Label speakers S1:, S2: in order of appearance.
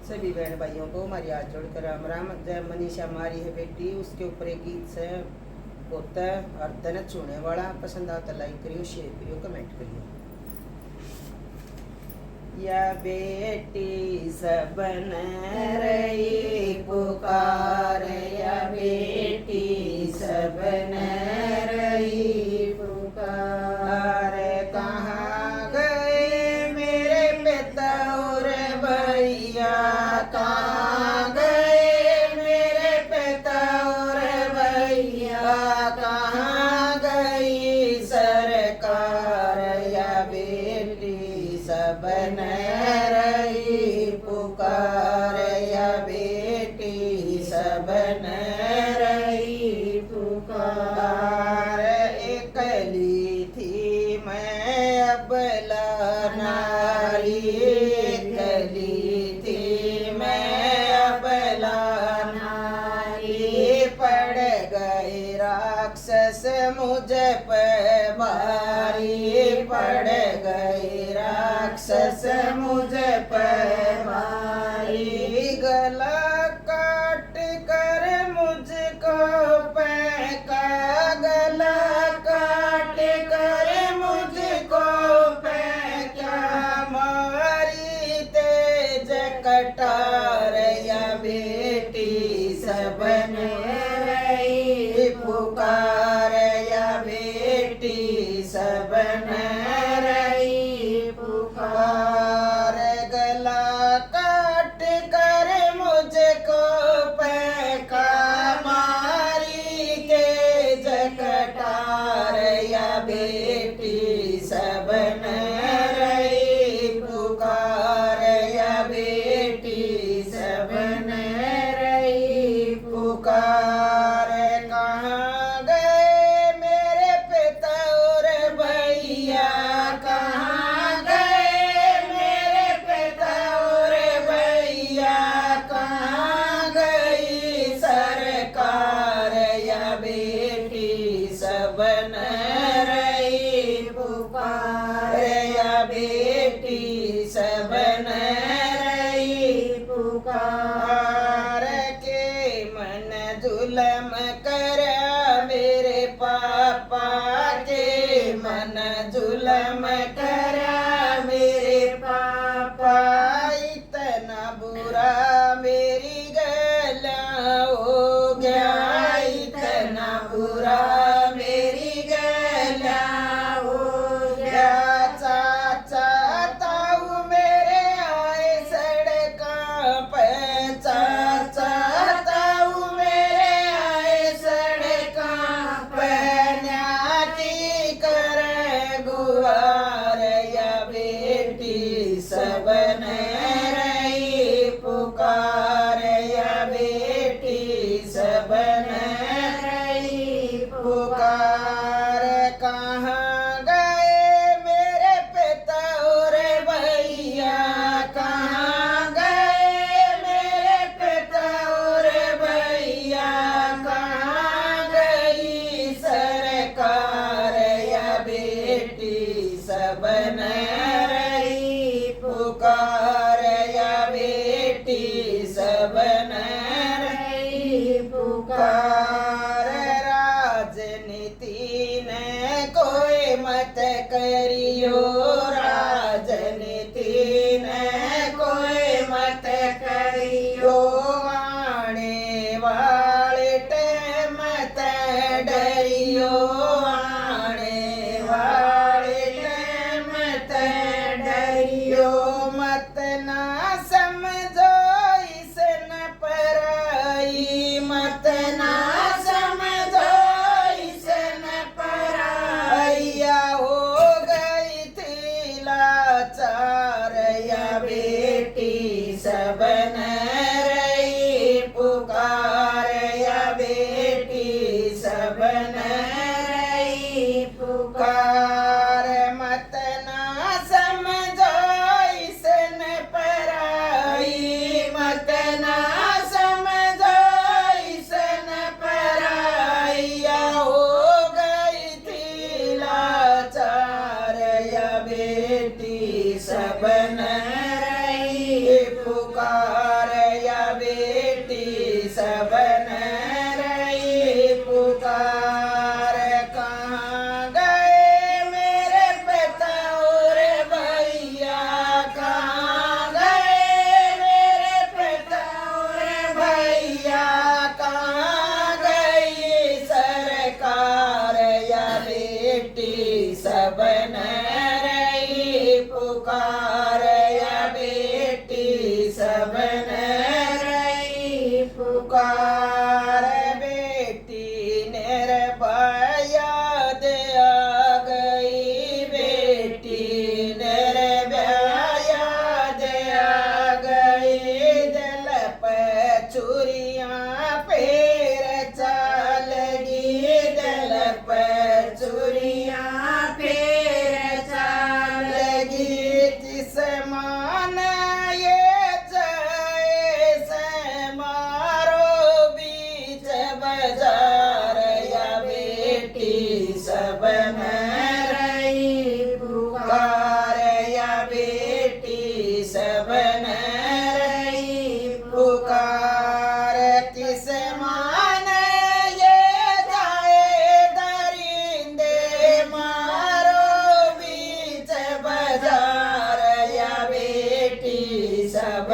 S1: सभी बहन भाइयों को हमारी हाथ जोड़कर राम राम। जय मनीषा हमारी है बेटी, उसके ऊपर एक गीत से होता है और धन छूने वाला। पसंद आता लाइक करियो, शेयर करियो, कमेंट करियो। या बेटी सबन रही पुकार, या बेटी सबन रही पुकार। कहाँ गए मेरे पिता और भैया, कहाँ गए मेरे पिता और भैया, कहाँ गई सरकार। या बेटी सबन रही पुकार, या बेटी सबन रही पुकार। एकली थी मैं अबला नारी, एकली थी मैं अबला नारी। पड़ गए राक्षस मुझ पे भारी, पड़ गए राक्षस मुझ पे भारी। गला काट कर मुझको फेंका, गला काट कर मुझको फेंका। मारी तेज कटार, या बेटी सबन रही पुकार, या बेटी सबन रही पुकार। गला काट कर मुझको फेंका, मारी तेज कटार। या बेटी सबन रही पुकार, या बेटी सबन रही पुकार। कहाँ गए मेरे पिता और भैया, कहाँ गए मेरे पिता और भैया, कहाँ गई सरकार। या बेटी सबन रही पुकार, या बेटी सबन रही पुकार। के मन जुलम कर मेरे पापा, के मन जुलम कर मेरे पापा। इतना बुरा मेरी गला हो गया, इतना बुरा मेरी गला हो गया। चाचा ताऊ मेरे आए सड़कों पे, चाचा ताऊ मेरे आए सड़कों पे। न्याकी करे गुहार, या बेटी सबन रही पुकार, या बेटी सबन रही पुकार। कहाँ गए मेरे पिता और भैया, कहाँ गए मेरे पिता और भैया, कहाँ गई सरकार। या बेटी सबन रही पुकार, बन रही पुकार, किस मान ये जाए दरिंदे मारो बीच बाजार, या बेटी सब